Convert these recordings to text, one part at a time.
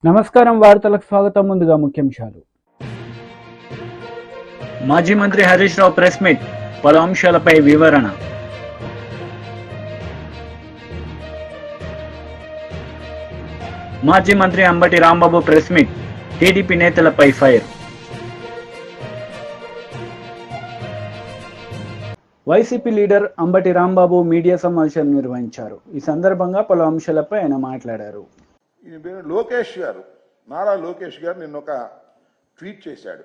నమస్కారం వార్తలకు స్వాగతం. ముందుగా ముఖ్యాంశాలు. మాజీ మంత్రి హరీష్ రావు ప్రెస్ మీట్, పలు అంశాలపై వివరణ. మాజీ మంత్రి అంబటి రాంబాబు ప్రెస్ మీట్, టీడీపీ నేతలపై fire. YCP leader Ambati Rambabu media సమావేశం నిర్వహించారు. ఈ సందర్భంగా పలు అంశాలపై ఆయన మాట్లాడారు. లోకేష్ గారు, నారా లోకేష్ గారు నిన్న ఒక ట్వీట్ చేశాడు.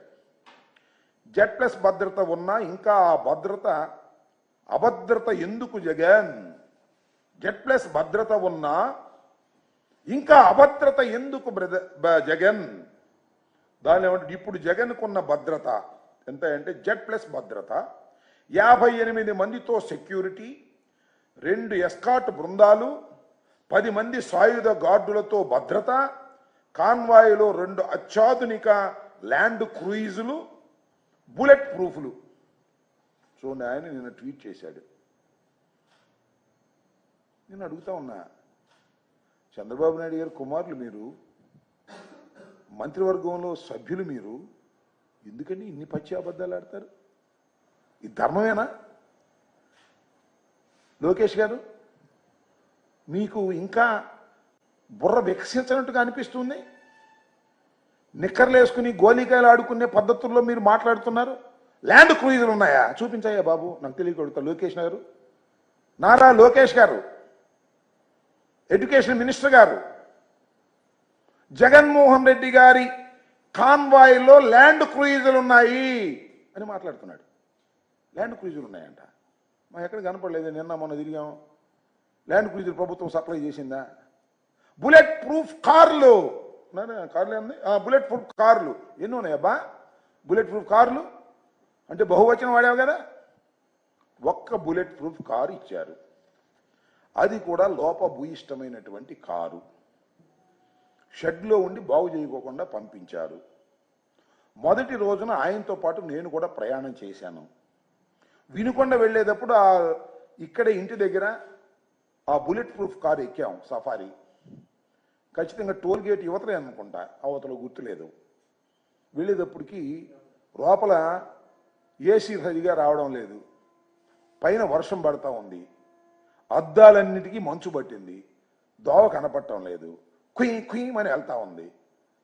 Z+ భద్రత ఉన్నా ఇంకా ఆ భద్రత అభద్రత ఎందుకు జగన్? Z+ భద్రత ఉన్నా ఇంకా అభద్రత ఎందుకు జగన్? దాని ఏమంటే ఇప్పుడు జగన్కున్న భద్రత ఎంత అంటే Z+ భద్రత 58 మందితో సెక్యూరిటీ, 2 ఎస్కాట్ బృందాలు, 10 మంది సాయుధ గార్డులతో భద్రత, కాన్వాయ్లో 2 అత్యాధునిక ల్యాండ్ క్రూయిజులు, బుల్లెట్ ప్రూఫ్లు. చూడండి, ఆయన నిన్న ట్వీట్ చేశాడు. నేను అడుగుతా ఉన్నా, చంద్రబాబు నాయుడు గారు కుమారులు మీరు, మంత్రివర్గంలో సభ్యులు మీరు, ఎందుకని ఇన్ని పచ్చి అబద్ధాలు ఆడతారు? ఈ ధర్మమేనా? లోకేష్ గారు, మీకు ఇంకా బుర్ర వికసించినట్టుగా అనిపిస్తుంది. నిక్కర్లు వేసుకుని గోలీకాయలు ఆడుకునే పద్ధతుల్లో మీరు మాట్లాడుతున్నారు. ల్యాండ్ క్రూయిజులు ఉన్నాయా? చూపించాయా బాబు, నాకు తెలియకూడతా. లోకేష్ గారు, నారా లోకేష్ గారు, ఎడ్యుకేషన్ మినిస్టర్ గారు, జగన్మోహన్ రెడ్డి గారి కాన్వాయ్లో ల్యాండ్ క్రూయిజులు ఉన్నాయి అని మాట్లాడుతున్నాడు. ల్యాండ్ క్రూయిజులు ఉన్నాయంట. మా ఎక్కడ కనపడలేదు. నిన్న మొన్న తిరిగాం. ల్యాండ్ క్రూయిజర్ ప్రభుత్వం సప్లై చేసిందా? బుల్లెట్ ప్రూఫ్ కార్లు, కార్లు ఏంది? బుల్లెట్ ప్రూఫ్ కార్లు ఎన్ని ఉన్నాయి అబ్బా? బుల్లెట్ ప్రూఫ్ కార్లు అంటే బహువచనం వాడావు కదా. ఒక్క బుల్లెట్ ప్రూఫ్ కారు ఇచ్చారు, అది కూడా లోపభూయిష్టమైనటువంటి కారు. షెడ్లో ఉండి బాగు చేయకోకుండా పంపించారు. మొదటి రోజున ఆయనతో పాటు నేను కూడా ప్రయాణం చేశాను. వినుకొండ వెళ్ళేటప్పుడు ఇక్కడే ఇంటి దగ్గర ఆ బుల్లెట్ ప్రూఫ్ కారు ఎక్కాం, సఫారీ. ఖచ్చితంగా టోల్ గేట్ యువతలే అనుకుంటా, అవతల గుర్తులేదు. వెళ్ళేటప్పటికి లోపల ఏసీ సరిగా రావడం లేదు, పైన వర్షం పడతా ఉంది, అద్దాలన్నిటికీ మంచు పట్టింది, దోవ కనపడటం లేదు, కుయ్ కుయ్యమని వెళ్తా ఉంది.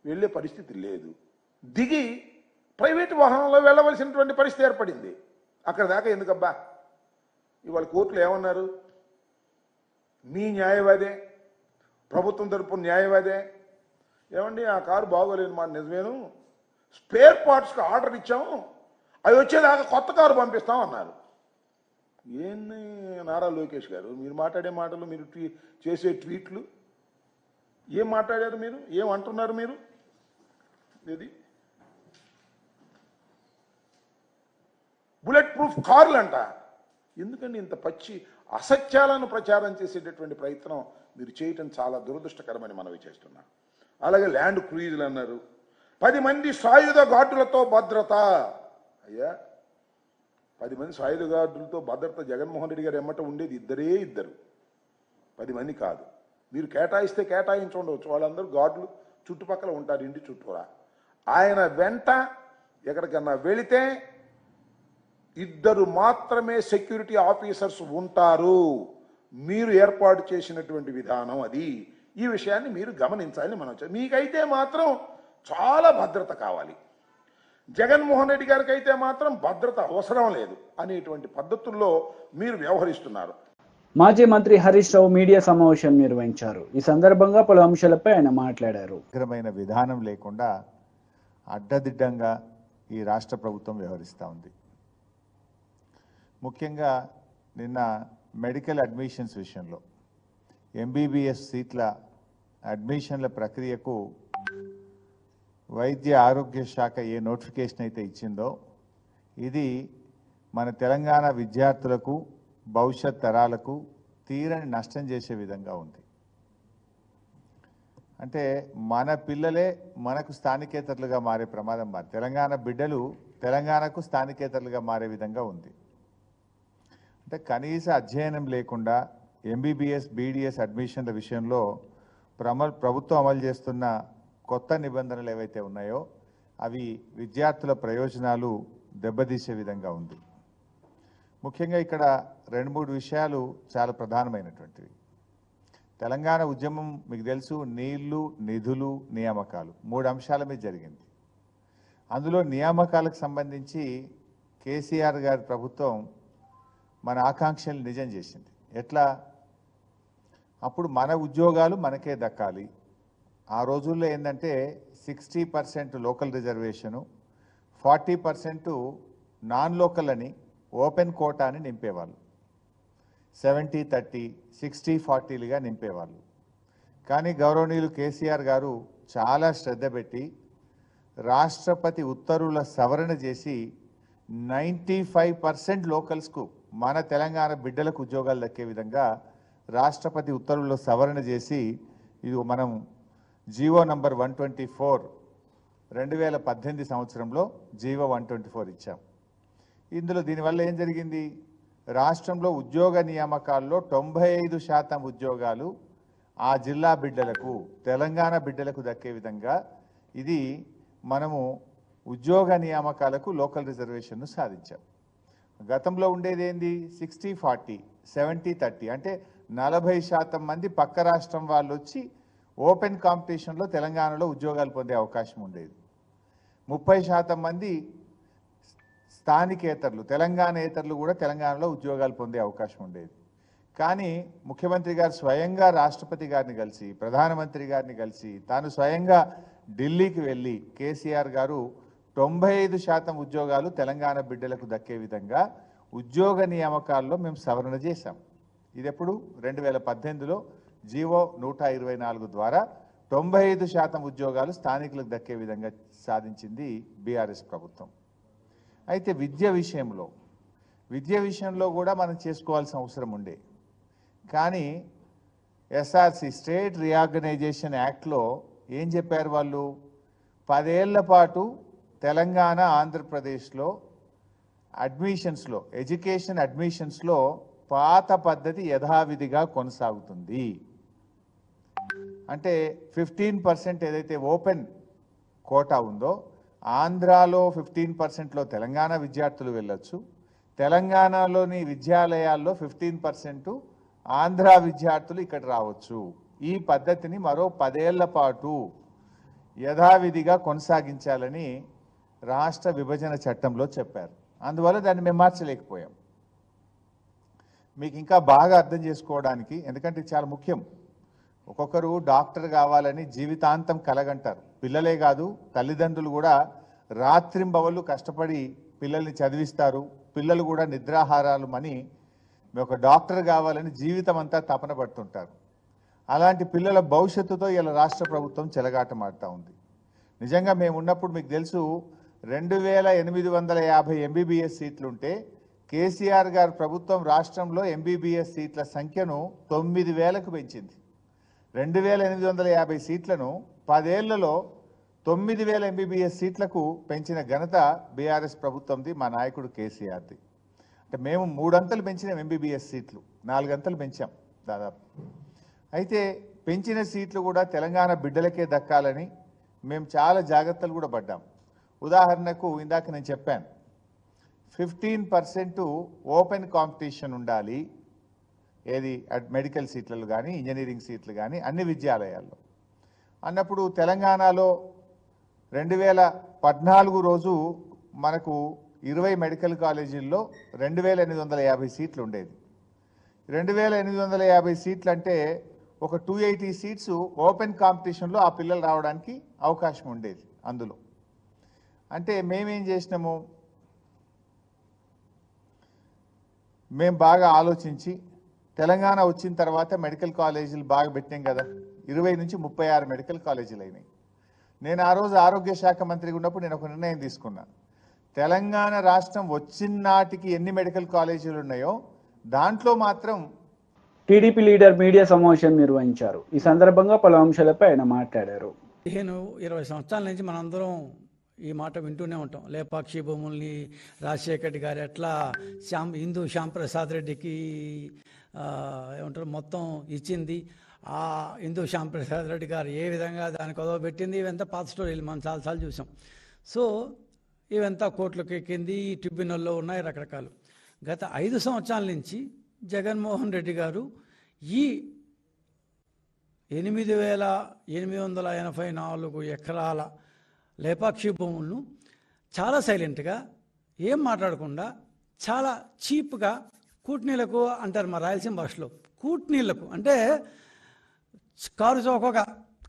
వెళ్ళే పరిస్థితి లేదు. దిగి ప్రైవేటు వాహనంలో వెళ్ళవలసినటువంటి పరిస్థితి ఏర్పడింది. అక్కడ దాకా ఎందుకబ్బా? ఇవాళ కోర్టులో ఏమన్నారు? మీ న్యాయవాదే, ప్రభుత్వం తరపున న్యాయవాదే, ఏమండి ఆ కారు బాగోలేదు మాట నిజమేను, స్పేర్ పార్ట్స్కి ఆర్డర్ ఇచ్చాము, అవి వచ్చేదాకా కొత్త కారు పంపిస్తాం అన్నారు. ఏంది నారా లోకేష్ గారు, మీరు మాట్లాడే మాటలు, మీరు చేసే ట్వీట్లు, ఏం మాట్లాడారు మీరు? ఏం అంటున్నారు మీరు? ఇది బుల్లెట్ ప్రూఫ్ కార్లు అంట. ఎందుకండి ఇంత పచ్చి అసత్యాలను ప్రచారం చేసేటటువంటి ప్రయత్నం మీరు చేయటం చాలా దురదృష్టకరమని మనవి చేస్తున్నా. అలాగే ల్యాండ్ క్రూయిజులు అన్నారు. 10 మంది సాయుధ గార్డులతో భద్రత. అయ్యా, 10 మంది సాయుధ గార్డులతో భద్రత జగన్మోహన్ రెడ్డి గారు ఎమ్మట ఉండేది ఇద్దరు, 10 మంది కాదు. మీరు కేటాయిస్తే కేటాయించుండవచ్చు, వాళ్ళందరూ గార్డులు చుట్టుపక్కల ఉంటారు, ఇంటి చుట్టూరా. ఆయన వెంట ఎక్కడికన్నా వెళితే 2 మాత్రమే సెక్యూరిటీ ఆఫీసర్స్ ఉంటారు. మీరు ఏర్పాటు చేసినటువంటి విధానం అది. ఈ విషయాన్ని మీరు గమనించాలని మనం. మీకైతే మాత్రం చాలా భద్రత కావాలి, జగన్మోహన్ రెడ్డి గారికి అయితే మాత్రం భద్రత అవసరం లేదు అనేటువంటి పద్ధతుల్లో మీరు వ్యవహరిస్తున్నారు. మాజీ మంత్రి హరీష్ రావు మీడియా సమావేశం నిర్వహించారు. ఈ సందర్భంగా పలు అంశాలపై ఆయన మాట్లాడారు. విధానం లేకుండా అడ్డదిడ్డంగా ఈ రాష్ట్ర ప్రభుత్వం వ్యవహరిస్తూ ఉంది. ముఖ్యంగా నిన్న మెడికల్ అడ్మిషన్స్ విషయంలో ఎంబీబీఎస్ సీట్ల అడ్మిషన్ల ప్రక్రియకు వైద్య ఆరోగ్య శాఖ ఏ నోటిఫికేషన్ అయితే ఇచ్చిందో ఇది మన తెలంగాణ విద్యార్థులకు, భవిష్యత్ తరాలకు తీరని నష్టం చేసే విధంగా ఉంది. అంటే మన పిల్లలే మనకు స్థానికేతరులుగా మారే ప్రమాదం, తెలంగాణ బిడ్డలు తెలంగాణకు స్థానికేతరులుగా మారే విధంగా ఉంది. అంటే కనీస అధ్యయనం లేకుండా ఎంబీబీఎస్ బీడీఎస్ అడ్మిషన్ల విషయంలో ప్రభుత్వం అమలు చేస్తున్న కొత్త నిబంధనలు ఏవైతే ఉన్నాయో అవి విద్యార్థుల ప్రయోజనాలు దెబ్బతీసే విధంగా ఉంది. ముఖ్యంగా ఇక్కడ 2-3 విషయాలు చాలా ప్రధానమైనటువంటివి. తెలంగాణ ఉద్యమం మీకు తెలుసు, నీళ్లు, నిధులు, నియామకాలు 3 అంశాల మీద జరిగింది. అందులో నియామకాలకు సంబంధించి కేసీఆర్ గారి ప్రభుత్వం మన ఆకాంక్షలు నిజం చేసింది. ఎట్లా? అప్పుడు మన ఉద్యోగాలు మనకే దక్కాలి. ఆ రోజుల్లో ఏంటంటే 60% లోకల్ రిజర్వేషను, 40% నాన్ లోకల్ అని ఓపెన్ కోటా అని నింపేవాళ్ళు. 70-30, 60-40లుగా నింపేవాళ్ళు. కానీ గౌరవనీయులు కేసీఆర్ గారు చాలా శ్రద్ధ పెట్టి రాష్ట్రపతి ఉత్తర్వుల సవరణ చేసి 95% లోకల్స్కు, మన తెలంగాణ బిడ్డలకు ఉద్యోగాలు దక్కే విధంగా రాష్ట్రపతి ఉత్తర్వుల్లో సవరణ చేసి ఇది మనం జీవో నంబర్ 124 2018 సంవత్సరంలో జీవో 124 ఇచ్చాం. ఇందులో దీనివల్ల ఏం జరిగింది? రాష్ట్రంలో ఉద్యోగ నియామకాల్లో 95% ఉద్యోగాలు ఆ జిల్లా బిడ్డలకు, తెలంగాణ బిడ్డలకు దక్కే విధంగా ఇది మనము ఉద్యోగ నియామకాలకు లోకల్ రిజర్వేషన్ను సాధించాం. గతంలో ఉండేది ఏంది? 60-40, 70-30, అంటే 40% మంది పక్క రాష్ట్రం వాళ్ళు వచ్చి ఓపెన్ కాంపిటీషన్లో తెలంగాణలో ఉద్యోగాలు పొందే అవకాశం ఉండేది. 30% మంది స్థానికేతరులు, తెలంగాణేతరులు కూడా తెలంగాణలో ఉద్యోగాలు పొందే అవకాశం ఉండేది. కానీ ముఖ్యమంత్రి గారు స్వయంగా రాష్ట్రపతి గారిని కలిసి, ప్రధానమంత్రి గారిని కలిసి, తాను స్వయంగా ఢిల్లీకి వెళ్ళి కేసీఆర్ గారు 95% ఉద్యోగాలు తెలంగాణ బిడ్డలకు దక్కే విధంగా ఉద్యోగ నియామకాల్లో మేము సవరణ చేశాం. ఇది ఎప్పుడు? 2018లో జీవో 124 ద్వారా 95% ఉద్యోగాలు స్థానికులకు దక్కే విధంగా సాధించింది బీఆర్ఎస్ ప్రభుత్వం. అయితే విద్య విషయంలో కూడా మనం చేసుకోవాల్సిన అవసరం ఉండే. కానీ ఎస్ఆర్సి స్టేట్ రీఆర్గనైజేషన్ యాక్ట్లో ఏం చెప్పారు వాళ్ళు? 10 ఏళ్ల పాటు తెలంగాణ, ఆంధ్రప్రదేశ్లో అడ్మిషన్స్లో, ఎడ్యుకేషన్ అడ్మిషన్స్లో పాత పద్ధతి యథావిధిగా కొనసాగుతుంది. అంటే 15% ఏదైతే ఓపెన్ కోటా ఉందో, ఆంధ్రాలో 15%లో తెలంగాణ విద్యార్థులు వెళ్ళొచ్చు, తెలంగాణలోని విద్యాలయాల్లో 15% ఆంధ్ర విద్యార్థులు ఇక్కడ రావచ్చు. ఈ పద్ధతిని మరో 10 ఏళ్ల పాటు యథావిధిగా కొనసాగించాలని రాష్ట్ర విభజన చట్టంలో చెప్పారు. అందువల్ల దాన్ని మేము మార్చలేకపోయాం. మీకు ఇంకా బాగా అర్థం చేసుకోవడానికి, ఎందుకంటే చాలా ముఖ్యం, ఒక్కొక్కరు డాక్టర్ కావాలని జీవితాంతం కలగంటారు. పిల్లలే కాదు, తల్లిదండ్రులు కూడా రాత్రింబవళ్ళు కష్టపడి పిల్లల్ని చదివిస్తారు. పిల్లలు కూడా నిద్రాహారాలు అని ఒక డాక్టర్ కావాలని జీవితం అంతా తపన పడుతుంటారు. అలాంటి పిల్లల భవిష్యత్తుతో ఇలా రాష్ట్ర ప్రభుత్వం చెలగాటమాడుతూ ఉంది. నిజంగా మేము ఉన్నప్పుడు మీకు తెలుసు 2850 ఎంబీబీఎస్ సీట్లుంటే కేసీఆర్ గారి ప్రభుత్వం రాష్ట్రంలో ఎంబీబీఎస్ సీట్ల సంఖ్యను 9000కు పెంచింది. 2850 సీట్లను 10 ఏళ్లలో 9000 ఎంబీబీఎస్ సీట్లకు పెంచిన ఘనత బీఆర్ఎస్ ప్రభుత్వంది, మా నాయకుడు కేసీఆర్ది. అంటే మేము 3 అంతలు పెంచిన ఎంబీబీఎస్ సీట్లు 4 అంతలు పెంచాం దాదాపు. అయితే పెంచిన సీట్లు కూడా తెలంగాణ బిడ్డలకే దక్కాలని మేము చాలా జాగ్రత్తలు కూడా పడ్డాం. ఉదాహరణకు ఇందాక నేను చెప్పాను, 15% ఓపెన్ కాంపిటీషన్ ఉండాలి. ఏది? మెడికల్ సీట్లలో కానీ, ఇంజనీరింగ్ సీట్లు కానీ అన్ని విద్యాలయాల్లో. అన్నప్పుడు తెలంగాణలో 2014 రోజు మనకు 20 మెడికల్ కాలేజీల్లో 2850 సీట్లు ఉండేది. 2850 సీట్లు అంటే ఒక 280 సీట్స్ ఓపెన్ కాంపిటీషన్లో ఆ పిల్లలు రావడానికి అవకాశం ఉండేది. అందులో అంటే మేమేం చేసినాము, మేము బాగా ఆలోచించి తెలంగాణ వచ్చిన తర్వాత మెడికల్ కాలేజీలు బాగా పెట్టాం కదా, 20 నుంచి 36 మెడికల్ కాలేజీలు అయినాయి. నేను ఆ రోజు ఆరోగ్య శాఖ మంత్రిగా ఉన్నప్పుడు నేను ఒక నిర్ణయం తీసుకున్నా. తెలంగాణ రాష్ట్రం వచ్చిన నాటికి ఎన్ని మెడికల్ కాలేజీలు ఉన్నాయో దాంట్లో మాత్రం టీడీపీ లీడర్ మీడియా సమావేశం నిర్వహించారు. ఈ సందర్భంగా పలు అంశాలపై ఆయన మాట్లాడారు. 15-20 సంవత్సరాల నుంచి మనందరం ఈ మాట వింటూనే ఉంటాం. లేపాక్షి భూముల్ని రాజశేఖర రెడ్డి గారు ఎట్లా శ్యాంప్రసాద్ రెడ్డికి ఏమంటారు మొత్తం ఇచ్చింది. ఇందు శ్యాంప్రసాద్ రెడ్డి గారు ఏ విధంగా దాన్ని కొదవబెట్టింది, ఇవంతా పాత స్టోరీలు మనం చాలాసార్లు చూసాం. సో ఇవంతా కోర్టులకు ఎక్కింది, ఈ ట్రిబ్యునల్లో ఉన్నాయి రకరకాలు. గత 5 సంవత్సరాల నుంచి జగన్మోహన్ రెడ్డి గారు ఈ 8,884 ఎకరాల లేపాక్షి భూములను చాలా సైలెంట్గా ఏం మాట్లాడకుండా చాలా చీప్గా కూట్నీళ్ళకు అంటారు మా రాయలసీమ భాషలో, కూట్నీళ్ళకు అంటే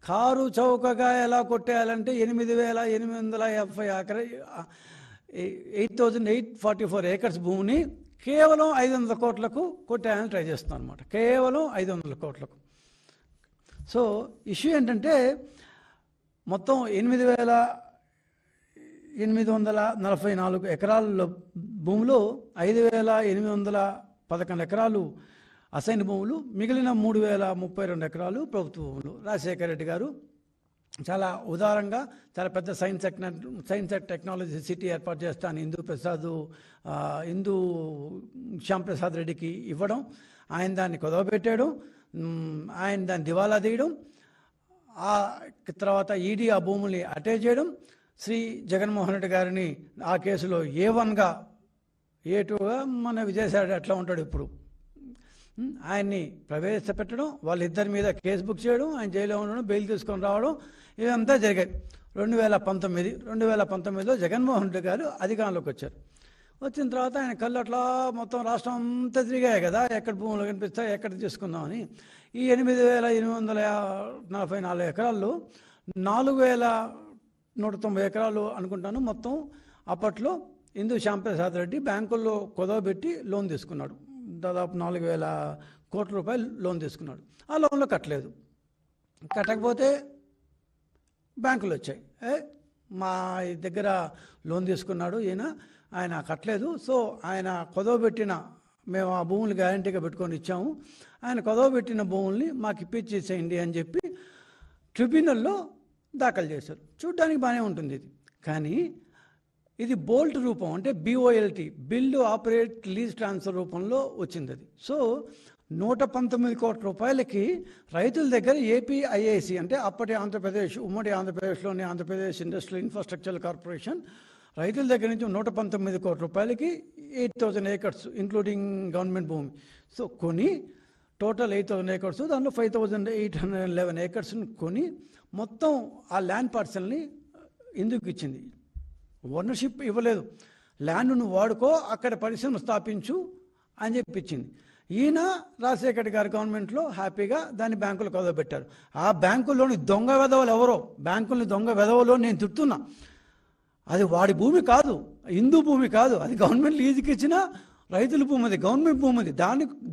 కారు చౌకగా ఎలా కొట్టేయాలంటే 8,844 ఏకర్స్ భూమిని కేవలం 500 కోట్లకు కొట్టేయాలని ట్రై చేస్తున్నాం అనమాట. కేవలం 500 కోట్లకు. సో ఇష్యూ ఏంటంటే మొత్తం 8,844 ఎకరాల భూములు 5,811 ఎకరాలు అసైన్ భూములు, మిగిలిన 3,032 ఎకరాలు ప్రభుత్వ భూములు. రాజశేఖర రెడ్డి గారు చాలా ఉదారంగా చాలా పెద్ద సైన్స్ అండ్ టెక్నాలజీ సిటీ ఏర్పాటు చేస్తాను ఇందు శ్యాంప్రసాద్ రెడ్డికి ఇవ్వడం, ఆయన దాన్ని కుదవబెట్టడం, ఆయన దాన్ని దివాలా తీయడం, ఆ తర్వాత ఈడీ ఆ భూముల్ని అటాచ్ చేయడం, శ్రీ జగన్మోహన్ రెడ్డి గారిని ఆ కేసులో A1గా A2గా మన విజయసాయి అట్లా ఉంటాడు ఇప్పుడు, ఆయన్ని ప్రవేశపెట్టడం, వాళ్ళిద్దరి మీద కేసు బుక్ చేయడం, ఆయన జైల్లో ఉండడం, బెయిల్ తీసుకొని రావడం, ఇదంతా జరిగాయి. 2019లో జగన్మోహన్ రెడ్డి గారు అధికారంలోకి వచ్చారు. వచ్చిన తర్వాత ఆయన కళ్ళు అట్లా మొత్తం రాష్ట్రం అంతా తిరిగాయి కదా, ఎక్కడ భూములు కనిపిస్తాయి, ఎక్కడ తీసుకుందామని. ఈ 8,844 ఎకరాల్లో 4,190 ఎకరాలు అనుకుంటాను మొత్తం అప్పట్లో ఇందు శ్యాంప్రసాద్ రెడ్డి బ్యాంకుల్లో కుదవబెట్టి లోన్ తీసుకున్నాడు. దాదాపు 4,000 కోట్ల రూపాయలు లోన్ తీసుకున్నాడు. ఆ లోన్లో కట్టలేదు. కట్టకపోతే బ్యాంకులు వచ్చాయి, మా దగ్గర లోన్ తీసుకున్నాడు ఆయన కట్టలేదు, సో ఆయన కుదవబెట్టిన, మేము ఆ భూములు గ్యారంటీగా పెట్టుకొని ఇచ్చాము, ఆయన కుదవబెట్టిన భూముల్ని మాకు ఇప్పించేసేయండి అని చెప్పి ట్రిబ్యునల్లో దాఖలు చేశారు. చూడ్డానికి బాగానే ఉంటుంది ఇది, కానీ ఇది బోల్ట్ రూపం, అంటే BOLT, build operate lease transfer రూపంలో వచ్చింది అది. సో 119 కోట్ల రూపాయలకి రైతుల దగ్గర APIIC అంటే అప్పటి ఆంధ్రప్రదేశ్, ఉమ్మడి ఆంధ్రప్రదేశ్లోని ఆంధ్రప్రదేశ్ ఇండస్ట్రియల్ ఇన్ఫ్రాస్ట్రక్చర్ కార్పొరేషన్ రైతుల దగ్గర నుంచి 119 కోట్ల రూపాయలకి 8,000 ఏకర్స్ ఇంక్లూడింగ్ గవర్నమెంట్ భూమి. సో కొని టోటల్ 8,000 ఏకర్స్, దానిలో 5,811 ఏకర్స్ని కొని మొత్తం ఆ ల్యాండ్ పార్సల్ని ఎందుకు ఇచ్చింది. ఓనర్షిప్ ఇవ్వలేదు, ల్యాండ్ నువ్వు వాడుకో, అక్కడ పరిశ్రమ స్థాపించు అని చెప్పించింది. ఈయన రాజశేఖర్ గారి గవర్నమెంట్లో హ్యాపీగా దాన్ని బ్యాంకులు కుదవబెట్టారు. ఆ బ్యాంకుల్లోని దొంగ వెధవలు ఎవరో, బ్యాంకుల్ని దొంగ వెధవలో నేను తిడుతున్నా, అది వాడి భూమి కాదు, హిందూ భూమి కాదు, అది గవర్నమెంట్ లీజుకి ఇచ్చిన రైతుల భూమి, అది గవర్నమెంట్ భూమి. అది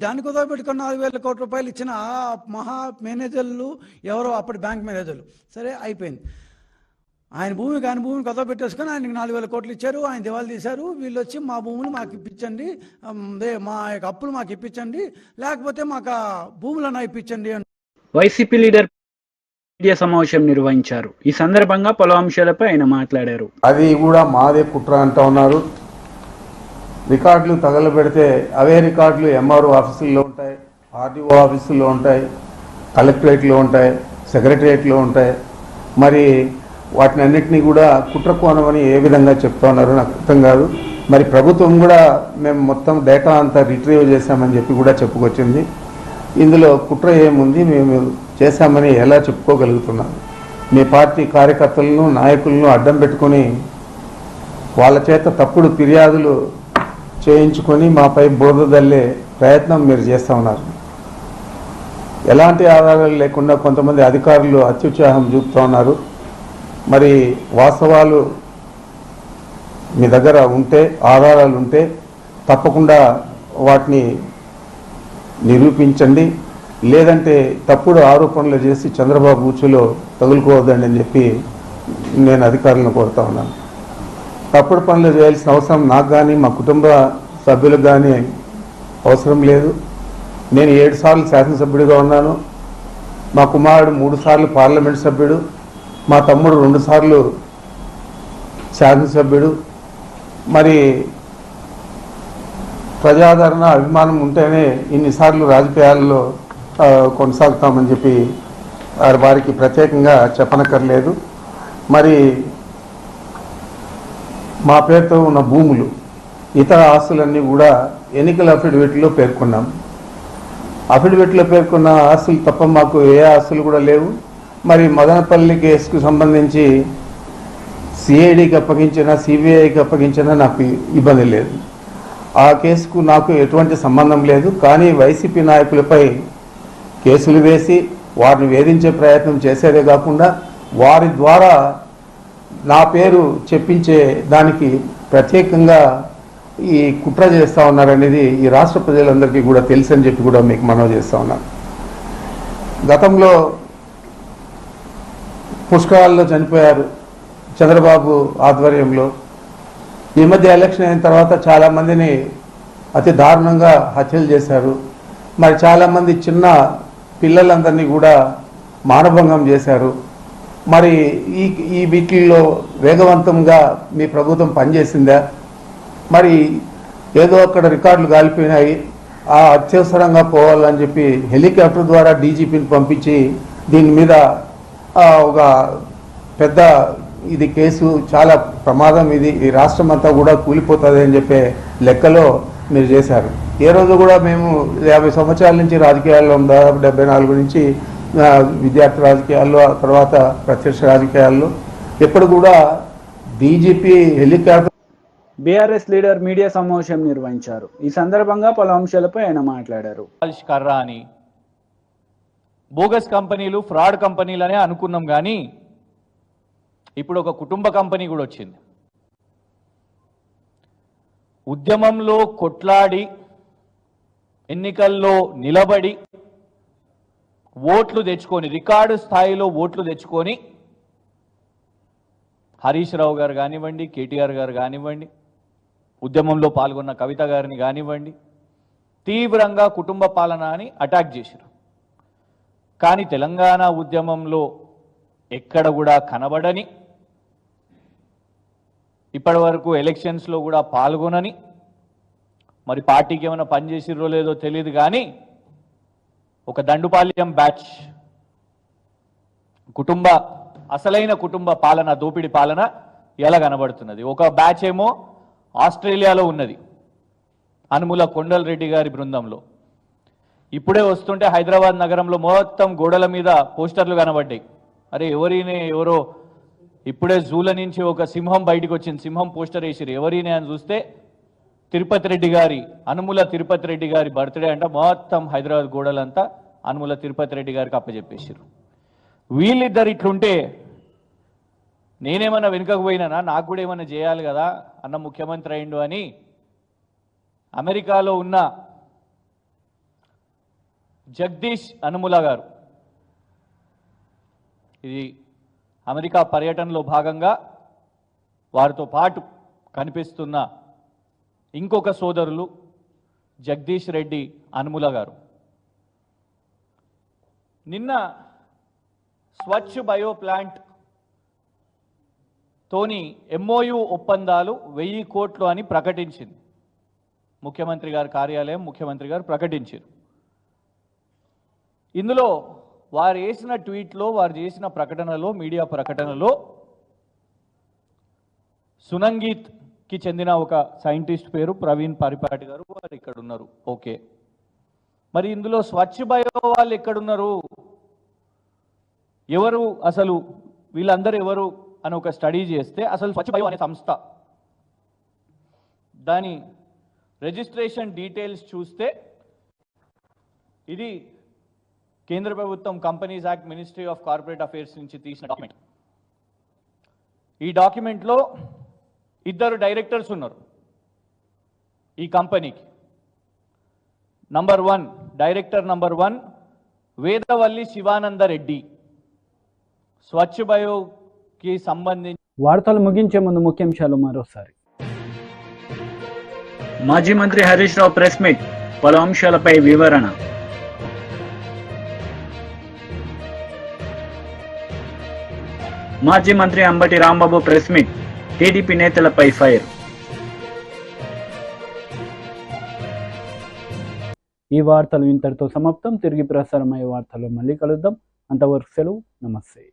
దాన్ని కుదవబెట్టుకున్న 4,000 కోట్ల రూపాయలు ఇచ్చిన ఆ మహా మేనేజర్లు ఎవరో అప్పటి బ్యాంక్ మేనేజర్లు. సరే అయిపోయింది, ఆయన భూమి కాని భూమిని కొత్త పెట్టేసుకొని ఆయనకి 4,000 కోట్లు ఇచ్చారు, ఆయన దివాళా తీశారు. వీళ్ళు వచ్చి మా భూములు మాకు ఇప్పించండి, మా యొక్క అప్పులు మాకు ఇప్పించండి, లేకపోతే మాకు ఆ భూములను ఇప్పించండి అని వైసీపీ లీడర్ మీడియా సమావేశం నిర్వహించారు. ఈ సందర్భంగా పలు అంశాలపై ఆయన మాట్లాడారు. అది కూడా మాదే కుట్ర అంటూ ఉన్నారు. రికార్డులు తగలబెడితే అవే రికార్డులు MRO ఆఫీసుల్లో ఉంటాయి, RDO ఆఫీసుల్లో ఉంటాయి, కలెక్టరేట్లో ఉంటాయి, సెక్రటరియట్లో ఉంటాయి. మరి వాటిని అన్నింటినీ కూడా కుట్ర కోణమని ఏ విధంగా చెప్తా ఉన్నారో నాకు అర్థం కాదు. మరి ప్రభుత్వం కూడా మేము మొత్తం డేటా అంతా రిట్రీవ్ చేశామని చెప్పి కూడా చెప్పుకొచ్చింది. ఇందులో కుట్ర ఏముంది, మేము చేశామని ఎలా చెప్పుకోగలుగుతున్నాం? మీ పార్టీ కార్యకర్తలను, నాయకులను అడ్డం పెట్టుకొని వాళ్ళ చేత తప్పుడు ఫిర్యాదులు చేయించుకొని మాపై బురద దల్లే ప్రయత్నం మీరు చేస్తూ ఉన్నారు. ఎలాంటి ఆధారాలు లేకుండా కొంతమంది అధికారులు అత్యుత్సాహం చూపుతూ ఉన్నారు. మరి వాస్తవాలు మీ దగ్గర ఉంటే, ఆధారాలు ఉంటే తప్పకుండా వాటిని నిరూపించండి, లేదంటే తప్పుడు ఆరోపణలు చేసి చంద్రబాబు ఉచ్చులో తగులుకోవద్దండి అని చెప్పి నేను అధికారులను కోరుతా ఉన్నాను. తప్పుడు పనులు చేయాల్సిన అవసరం నాకు కానీ మా కుటుంబ సభ్యులకు కానీ అవసరం లేదు. నేను 7 సార్లు శాసనసభ్యుడిగా ఉన్నాను, మా కుమారుడు 3 సార్లు పార్లమెంట్ సభ్యుడు, మా తమ్ముడు 2 సార్లు శాసనసభ్యుడు. మరి ప్రజాదరణ, అభిమానం ఉంటేనే ఇన్నిసార్లు రాజకీయాల్లో కొనసాగుతామని చెప్పి వారికి ప్రత్యేకంగా చెప్పనక్కర్లేదు. మరి మా పేరుతో ఉన్న భూములు, ఇతర ఆస్తులన్నీ కూడా ఎన్నికల అఫిడవిట్లో పేర్కొన్నాం. అఫిడవిట్లో పేర్కొన్న ఆస్తులు తప్ప మాకు ఏ ఆస్తులు కూడా లేవు. మరి మదనపల్లి కేసుకు సంబంధించి సిఐడికి అప్పగించినా సిబిఐకి అప్పగించినా నాకు ఇబ్బంది లేదు. ఆ కేసుకు నాకు ఎటువంటి సంబంధం లేదు. కానీ వైసీపీ నాయకులపై కేసులు వేసి వారిని వేధించే ప్రయత్నం చేసేదే కాకుండా వారి ద్వారా నా పేరు చెప్పించే దానికి ప్రత్యేకంగా ఈ కుట్ర చేస్తూ ఉన్నారనేది ఈ రాష్ట్ర ప్రజలందరికీ కూడా తెలుసని చెప్పి కూడా మీకు మనవి చేస్తూ ఉన్నాను. గతంలో పుష్కరాల్లో చనిపోయారు చంద్రబాబు ఆధ్వర్యంలో. ఈ మధ్య ఎలక్షన్ అయిన తర్వాత చాలామందిని అతి దారుణంగా హత్యలు చేశారు. మరి చాలామంది చిన్న పిల్లలందరినీ కూడా మానభంగం చేశారు. మరి ఈ వీటిల్లో వేగవంతంగా మీ ప్రభుత్వం పనిచేసిందా? మరి ఏదో అక్కడ రికార్డులు కాలిపోయినాయి, ఆ అత్యవసరంగా పోవాలని చెప్పి హెలికాప్టర్ ద్వారా డీజీపీని పంపించి దీని మీద ఒక పెద్ద ఇది కేసు చాలా ప్రమాదం, ఇది ఈ రాష్ట్రం అంతా కూడా కూలిపోతుంది అని చెప్పే లెక్కలో మీరు చేశారు. ఏ రోజు కూడా మేము 50 సంవత్సరాల నుంచి రాజకీయాల్లో దాదాపు 74 నుంచి విద్యార్థి రాజకీయాల్లో, ఆ తర్వాత ప్రత్యక్ష రాజకీయాల్లో ఎప్పుడు కూడా DGP helicopter. BRS leader media సమావేశం నిర్వహించారు. ఈ సందర్భంగా పలు అంశాలపై ఆయన మాట్లాడారు. కర్రా అని బోగస్ కంపెనీలు, ఫ్రాడ్ కంపెనీలనే అనుకున్నాం, కానీ ఇప్పుడు ఒక కుటుంబ కంపెనీ కూడా వచ్చింది. ఉద్యమంలో కొట్లాడి ఎన్నికల్లో నిలబడి ఓట్లు తెచ్చుకొని, రికార్డు స్థాయిలో ఓట్లు తెచ్చుకొని హరీష్ రావు గారు కానివ్వండి, కేటీఆర్ గారు కానివ్వండి, ఉద్యమంలో పాల్గొన్న కవిత గారిని కానివ్వండి, తీవ్రంగా కుటుంబ పాలన అని అటాక్ చేశారు. కానీ తెలంగాణ ఉద్యమంలో ఎక్కడ కూడా కనబడని, ఇప్పటి వరకు ఎలక్షన్స్లో కూడా పాల్గొనని, మరి పార్టీకి ఏమైనా పనిచేసిర్రో లేదో తెలియదు, కానీ ఒక దండుపాల్యం బ్యాచ్ అసలైన కుటుంబ పాలన, దోపిడి పాలన ఎలా కనబడుతున్నది. ఒక బ్యాచ్ ఏమో ఆస్ట్రేలియాలో ఉన్నది, అనుముల కొండల్ రెడ్డి గారి బృందంలో. ఇప్పుడే వస్తుంటే హైదరాబాద్ నగరంలో మొత్తం గోడల మీద పోస్టర్లు కనబడ్డాయి. అరే ఎవరో ఇప్పుడే జూల నుంచి ఒక సింహం బయటకు వచ్చింది, సింహం పోస్టర్ వేసిరు. ఎవరినే అని చూస్తే తిరుపతి రెడ్డి గారి, అనుముల తిరుపతి రెడ్డి గారి బర్త్డే అంట. మొత్తం హైదరాబాద్ గోడలంతా అనుముల తిరుపతి రెడ్డి గారికి అప్పచెప్పేసారు. వీళ్ళిద్దరు ఇట్లుంటే నేనేమన్నా వెనుకకు పోయినానా, నాకు కూడా ఏమన్నా చేయాలి కదా, అన్న ముఖ్యమంత్రి అయిండు అని అమెరికాలో ఉన్న జగదీష్ అనుముల గారు, ఇది అమెరికా పర్యటనలో భాగంగా వారితో పాటు కనిపిస్తున్న ఇంకొక సోదరులు జగదీష్ రెడ్డి అనుముల గారు నిన్న స్వచ్ఛ బయో ప్లాంట్ తోని MOU ఒప్పందాలు 1000 కోట్లు అని ప్రకటించింది ముఖ్యమంత్రి గారి కార్యాలయం. ముఖ్యమంత్రి గారు ప్రకటించారు. ఇందులో వారు వేసిన ట్వీట్లో, వారు చేసిన ప్రకటనలో, మీడియా ప్రకటనలో సునంగీత్కి చెందిన ఒక సైంటిస్ట్ పేరు ప్రవీణ్ పరిపాటి గారు, వారు ఇక్కడ ఉన్నారు. ఓకే, మరి ఇందులో స్వచ్ఛ బయో వాళ్ళు ఎక్కడున్నారు, ఎవరు అసలు, వీళ్ళందరూ ఎవరు అని ఒక స్టడీ చేస్తే అసలు స్వచ్ఛ బయో అనే సంస్థ దాని రిజిస్ట్రేషన్ డీటెయిల్స్ చూస్తే ఇది కేంద్ర ప్రభుత్వం companies act, ministry of corporate affairs నుంచి తీసిన డాక్యుమెంట్. ఈ డాక్యుమెంట్లో 2 డైరెక్టర్స్ ఉన్నారు ఈ కంపెనీకి. Director number 1 Vedavalli Sivananda Reddy. స్వచ్ఛ బయోకి సంబంధించి వార్తలు ముగించే ముందు ముఖ్యాంశాలు మరోసారి. మాజీ మంత్రి హరీష్ రావు ప్రెస్ మీట్, పలు అంశాలపై వివరణ. మాజీ మంత్రి అంబటి రాంబాబు ప్రెస్ మీట్, టీడీపీ నేతలపై ఫైర్. ఈ వార్తలు ఇంతటితో సమాప్తం. తిరిగి ప్రసారమయ్యే వార్తల్లో మళ్ళీ కలుద్దాం. అంతవరకు సెలవు. నమస్తే.